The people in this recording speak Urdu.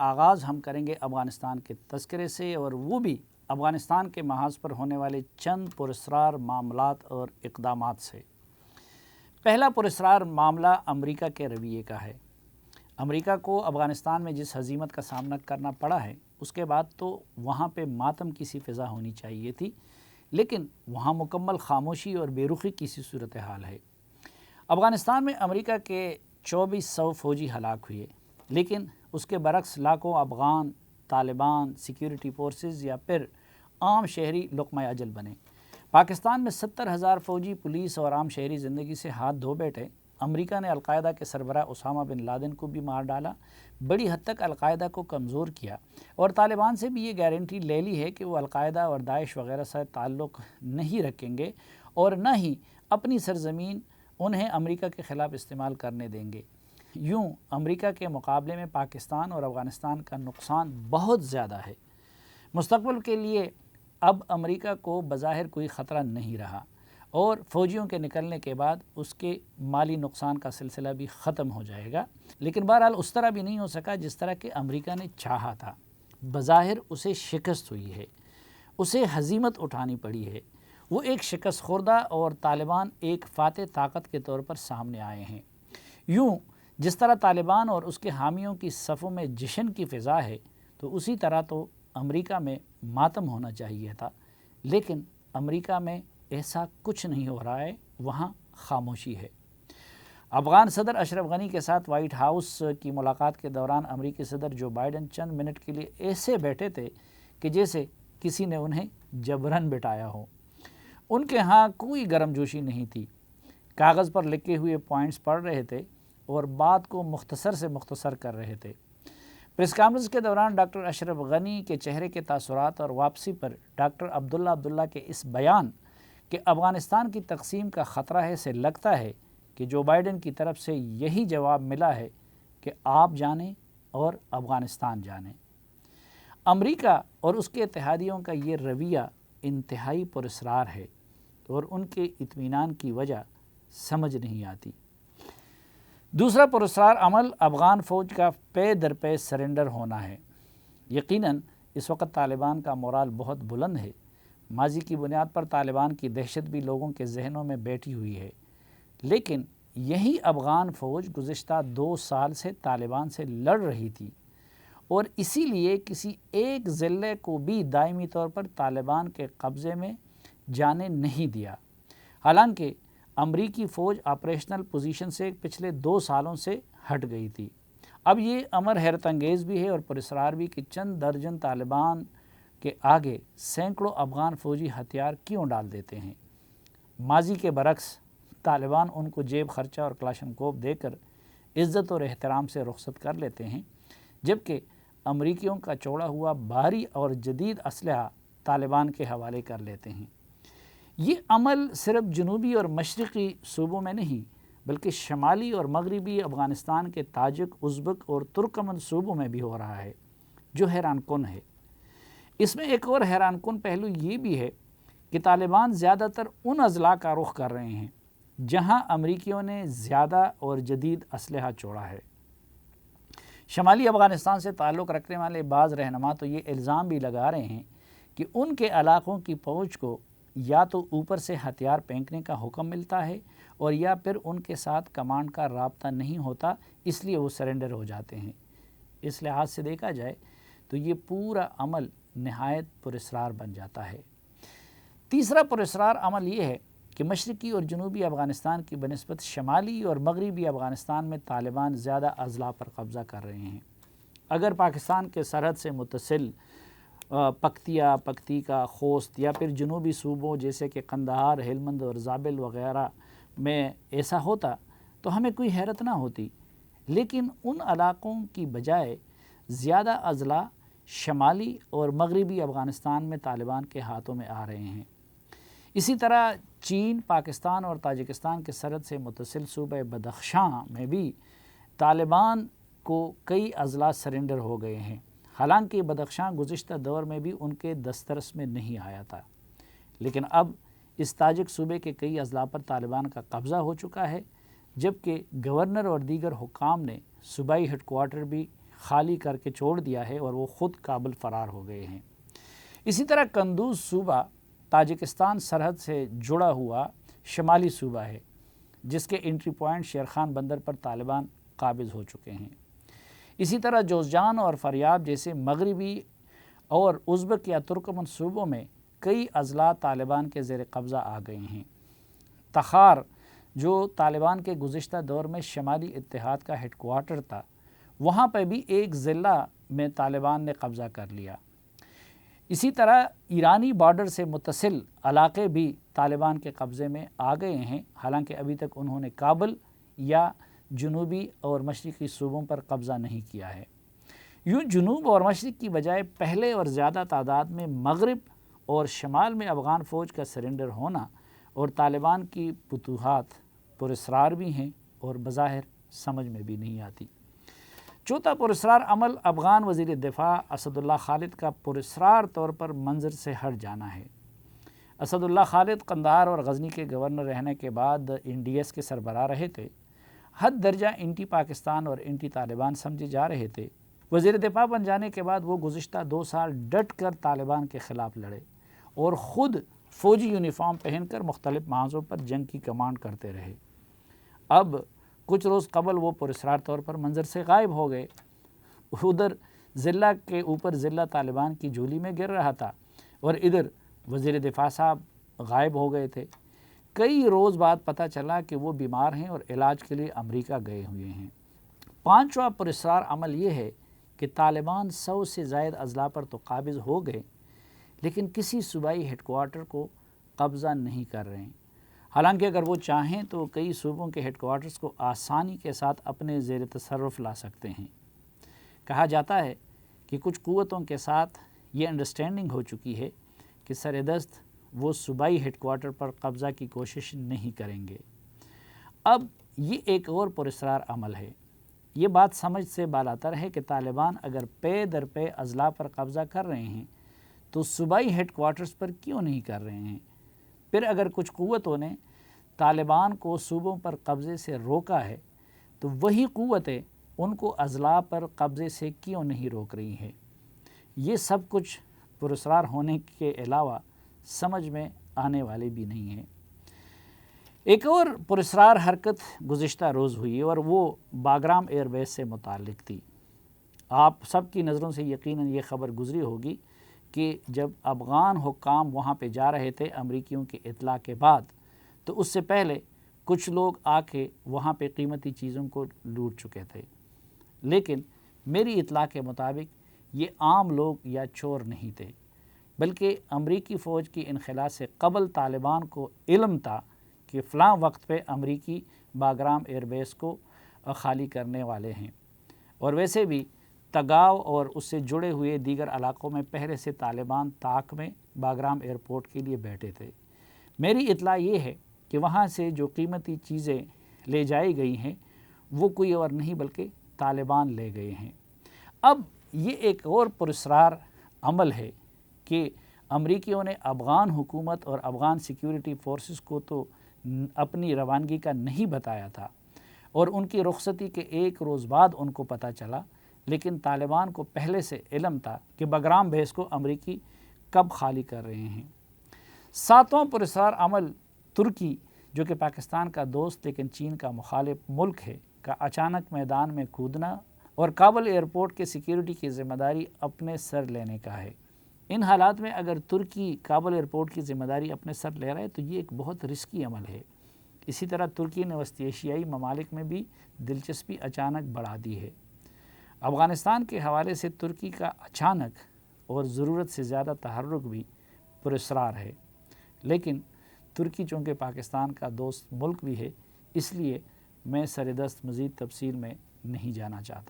آغاز ہم کریں گے افغانستان کے تذکرے سے، اور وہ بھی افغانستان کے محاذ پر ہونے والے چند پراسرار معاملات اور اقدامات سے۔ پہلا پراسرار معاملہ امریکہ کے رویے کا ہے۔ امریکہ کو افغانستان میں جس ہزیمت کا سامنا کرنا پڑا ہے، اس کے بعد تو وہاں پہ ماتم کی سی فضا ہونی چاہیے تھی، لیکن وہاں مکمل خاموشی اور بے رخی کی سی صورتحال ہے۔ افغانستان میں امریکہ کے 2400 فوجی ہلاک ہوئے، لیکن اس کے برعکس لاکھوں افغان طالبان سیکیورٹی فورسز یا پھر عام شہری لقمہ اجل بنے۔ پاکستان میں 70,000 فوجی، پولیس اور عام شہری زندگی سے ہاتھ دھو بیٹھے۔ امریکہ نے القاعدہ کے سربراہ اسامہ بن لادن کو بھی مار ڈالا، بڑی حد تک القاعدہ کو کمزور کیا، اور طالبان سے بھی یہ گارنٹی لے لی ہے کہ وہ القاعدہ اور داعش وغیرہ سے تعلق نہیں رکھیں گے اور نہ ہی اپنی سرزمین انہیں امریکہ کے خلاف استعمال کرنے دیں گے۔ یوں امریکہ کے مقابلے میں پاکستان اور افغانستان کا نقصان بہت زیادہ ہے۔ مستقبل کے لیے اب امریکہ کو بظاہر کوئی خطرہ نہیں رہا، اور فوجیوں کے نکلنے کے بعد اس کے مالی نقصان کا سلسلہ بھی ختم ہو جائے گا، لیکن بہرحال اس طرح بھی نہیں ہو سکا جس طرح کہ امریکہ نے چاہا تھا۔ بظاہر اسے شکست ہوئی ہے، اسے ہزیمت اٹھانی پڑی ہے، وہ ایک شکست خوردہ اور طالبان ایک فاتح طاقت کے طور پر سامنے آئے ہیں۔ یوں جس طرح طالبان اور اس کے حامیوں کی صفوں میں جشن کی فضا ہے، تو اسی طرح تو امریکہ میں ماتم ہونا چاہیے تھا، لیکن امریکہ میں ایسا کچھ نہیں ہو رہا ہے، وہاں خاموشی ہے۔ افغان صدر اشرف غنی کے ساتھ وائٹ ہاؤس کی ملاقات کے دوران امریکی صدر جو بائیڈن چند منٹ کے لیے ایسے بیٹھے تھے کہ جیسے کسی نے انہیں جبراً بٹھایا ہو۔ ان کے ہاں کوئی گرم جوشی نہیں تھی، کاغذ پر لکھے ہوئے پوائنٹس پڑھ رہے تھے اور بات کو مختصر سے مختصر کر رہے تھے۔ پریس کانفرنس کے دوران ڈاکٹر اشرف غنی کے چہرے کے تاثرات اور واپسی پر ڈاکٹر عبداللہ کے اس بیان کہ افغانستان کی تقسیم کا خطرہ ہے سے لگتا ہے کہ جو بائیڈن کی طرف سے یہی جواب ملا ہے کہ آپ جانیں اور افغانستان جانیں۔ امریکہ اور اس کے اتحادیوں کا یہ رویہ انتہائی پراسرار ہے، اور ان کے اطمینان کی وجہ سمجھ نہیں آتی۔ دوسرا پراسرار عمل افغان فوج کا پے در پے سرنڈر ہونا ہے۔ یقیناً اس وقت طالبان کا مورال بہت بلند ہے۔ ماضی کی بنیاد پر طالبان کی دہشت بھی لوگوں کے ذہنوں میں بیٹھی ہوئی ہے، لیکن یہی افغان فوج گزشتہ 2 سال سے طالبان سے لڑ رہی تھی، اور اسی لیے کسی ایک ضلع کو بھی دائمی طور پر طالبان کے قبضے میں جانے نہیں دیا۔ حالانکہ امریکی فوج آپریشنل پوزیشن سے پچھلے 2 سالوں سے ہٹ گئی تھی۔ اب یہ امر حیرت انگیز بھی ہے اور پراسرار بھی کہ چند درجن طالبان کے آگے سینکڑوں افغان فوجی ہتھیار کیوں ڈال دیتے ہیں۔ ماضی کے برعکس طالبان ان کو جیب خرچہ اور کلاشنکوف دے کر عزت اور احترام سے رخصت کر لیتے ہیں، جبکہ امریکیوں کا چوڑا ہوا بھاری اور جدید اسلحہ طالبان کے حوالے کر لیتے ہیں۔ یہ عمل صرف جنوبی اور مشرقی صوبوں میں نہیں، بلکہ شمالی اور مغربی افغانستان کے تاجک، ازبک اور ترکمن صوبوں میں بھی ہو رہا ہے، جو حیران کن ہے۔ اس میں ایک اور حیران کن پہلو یہ بھی ہے کہ طالبان زیادہ تر ان اضلاع کا رخ کر رہے ہیں جہاں امریکیوں نے زیادہ اور جدید اسلحہ چھوڑا ہے۔ شمالی افغانستان سے تعلق رکھنے والے بعض رہنما تو یہ الزام بھی لگا رہے ہیں کہ ان کے علاقوں کی فوج کو یا تو اوپر سے ہتھیار پھینکنے کا حکم ملتا ہے، اور یا پھر ان کے ساتھ کمانڈ کا رابطہ نہیں ہوتا، اس لیے وہ سرنڈر ہو جاتے ہیں۔ اس لحاظ سے دیکھا جائے تو یہ پورا عمل نہایت پراسرار بن جاتا ہے۔ تیسرا پراسرار عمل یہ ہے کہ مشرقی اور جنوبی افغانستان کی بنسبت شمالی اور مغربی افغانستان میں طالبان زیادہ اضلاع پر قبضہ کر رہے ہیں۔ اگر پاکستان کے سرحد سے متصل پکتیا، پکتیکا، خوست یا پھر جنوبی صوبوں جیسے کہ قندھار، ہلمند اور زابل وغیرہ میں ایسا ہوتا تو ہمیں کوئی حیرت نہ ہوتی، لیکن ان علاقوں کی بجائے زیادہ اضلاع شمالی اور مغربی افغانستان میں طالبان کے ہاتھوں میں آ رہے ہیں۔ اسی طرح چین، پاکستان اور تاجکستان کے سرحد سے متصل صوبہ بدخشاں میں بھی طالبان کو کئی اضلاع سرنڈر ہو گئے ہیں، حالانکہ بدخشاں گزشتہ دور میں بھی ان کے دسترس میں نہیں آیا تھا، لیکن اب اس تاجک صوبے کے کئی اضلاع پر طالبان کا قبضہ ہو چکا ہے، جبکہ گورنر اور دیگر حکام نے صوبائی ہیڈ کوارٹر بھی خالی کر کے چھوڑ دیا ہے اور وہ خود کابل فرار ہو گئے ہیں۔ اسی طرح قندوز صوبہ تاجکستان سرحد سے جڑا ہوا شمالی صوبہ ہے، جس کے انٹری پوائنٹ شیرخان بندر پر طالبان قابض ہو چکے ہیں۔ اسی طرح جوزجان اور فریاب جیسے مغربی اور ازبک یا ترکمن صوبوں میں کئی اضلاع طالبان کے زیر قبضہ آ گئے ہیں۔ تخار جو طالبان کے گزشتہ دور میں شمالی اتحاد کا ہیڈ کوارٹر تھا، وہاں پہ بھی ایک ضلع میں طالبان نے قبضہ کر لیا۔ اسی طرح ایرانی بارڈر سے متصل علاقے بھی طالبان کے قبضے میں آ گئے ہیں، حالانکہ ابھی تک انہوں نے کابل یا جنوبی اور مشرقی صوبوں پر قبضہ نہیں کیا ہے۔ یوں جنوب اور مشرق کی بجائے پہلے اور زیادہ تعداد میں مغرب اور شمال میں افغان فوج کا سرنڈر ہونا اور طالبان کی فتوحات پراسرار بھی ہیں اور بظاہر سمجھ میں بھی نہیں آتی۔ چوتھا پراسرار عمل افغان وزیر دفاع اسد اللہ خالد کا پراسرار طور پر منظر سے ہٹ جانا ہے۔ اسد اللہ خالد قندھار اور غزنی کے گورنر رہنے کے بعد NDS کے سربراہ رہے تھے، حد درجہ اینٹی پاکستان اور اینٹی طالبان سمجھے جا رہے تھے۔ وزیر دفاع بن جانے کے بعد وہ گزشتہ 2 سال ڈٹ کر طالبان کے خلاف لڑے اور خود فوجی یونیفارم پہن کر مختلف محاذوں پر جنگ کی کمانڈ کرتے رہے۔ اب کچھ روز قبل وہ پراسرار طور پر منظر سے غائب ہو گئے۔ ادھر ضلع کے اوپر ضلع طالبان کی جھولی میں گر رہا تھا اور ادھر وزیر دفاع صاحب غائب ہو گئے تھے۔ کئی روز بعد پتہ چلا کہ وہ بیمار ہیں اور علاج کے لیے امریکہ گئے ہوئے ہیں۔ پانچواں پراسرار عمل یہ ہے کہ طالبان 100 سے زائد اضلاع پر تو قابض ہو گئے، لیکن کسی صوبائی ہیڈ کوارٹر کو قبضہ نہیں کر رہے ہیں۔ حالانکہ اگر وہ چاہیں تو کئی صوبوں کے ہیڈ کوارٹرز کو آسانی کے ساتھ اپنے زیر تصرف لا سکتے ہیں۔ کہا جاتا ہے کہ کچھ قوتوں کے ساتھ یہ انڈرسٹینڈنگ ہو چکی ہے کہ سردست وہ صوبائی ہیڈ کوارٹر پر قبضہ کی کوشش نہیں کریں گے۔ اب یہ ایک اور پراسرار عمل ہے۔ یہ بات سمجھ سے بالاتر ہے کہ طالبان اگر پے در پے اضلاع پر قبضہ کر رہے ہیں تو صوبائی ہیڈ کوارٹرز پر کیوں نہیں کر رہے ہیں؟ پھر اگر کچھ قوتوں نے طالبان کو صوبوں پر قبضے سے روکا ہے تو وہی قوتیں ان کو اضلاع پر قبضے سے کیوں نہیں روک رہی ہیں؟ یہ سب کچھ پراسرار ہونے کے علاوہ سمجھ میں آنے والے بھی نہیں ہیں۔ ایک اور پراسرار حرکت گزشتہ روز ہوئی اور وہ باگرام ایئر بیس سے متعلق تھی۔ آپ سب کی نظروں سے یقیناً یہ خبر گزری ہوگی کہ جب افغان حکام وہاں پہ جا رہے تھے امریکیوں کی اطلاع کے بعد، تو اس سے پہلے کچھ لوگ آ کے وہاں پہ قیمتی چیزوں کو لوٹ چکے تھے، لیکن میری اطلاع کے مطابق یہ عام لوگ یا چور نہیں تھے، بلکہ امریکی فوج کی انخلاء سے قبل طالبان کو علم تھا کہ فلاں وقت پہ امریکی باگرام ایئر بیس کو خالی کرنے والے ہیں، اور ویسے بھی تگاؤ اور اس سے جڑے ہوئے دیگر علاقوں میں پہلے سے طالبان طاق میں باگرام ایئرپورٹ کے لیے بیٹھے تھے۔ میری اطلاع یہ ہے کہ وہاں سے جو قیمتی چیزیں لے جائی گئی ہیں وہ کوئی اور نہیں بلکہ طالبان لے گئے ہیں۔ اب یہ ایک اور پراسرار عمل ہے کہ امریکیوں نے افغان حکومت اور افغان سیکیورٹی فورسز کو تو اپنی روانگی کا نہیں بتایا تھا اور ان کی رخصتی کے ایک روز بعد ان کو پتہ چلا، لیکن طالبان کو پہلے سے علم تھا کہ باگرام بیس کو امریکی کب خالی کر رہے ہیں۔ ساتواں پراسرار عمل ترکی، جو کہ پاکستان کا دوست لیکن چین کا مخالف ملک ہے، کا اچانک میدان میں کودنا اور کابل ایئرپورٹ کے سیکیورٹی کی ذمہ داری اپنے سر لینے کا ہے۔ ان حالات میں اگر ترکی کابل ایئرپورٹ کی ذمہ داری اپنے سر لے رہا ہے تو یہ ایک بہت رسکی عمل ہے۔ اسی طرح ترکی نے وسطی ایشیائی ممالک میں بھی دلچسپی اچانک بڑھا دی ہے۔ افغانستان کے حوالے سے ترکی کا اچانک اور ضرورت سے زیادہ تحرک بھی پراسرار ہے، لیکن ترکی چونکہ پاکستان کا دوست ملک بھی ہے، اس لیے میں سردست مزید تفصیل میں نہیں جانا چاہتا۔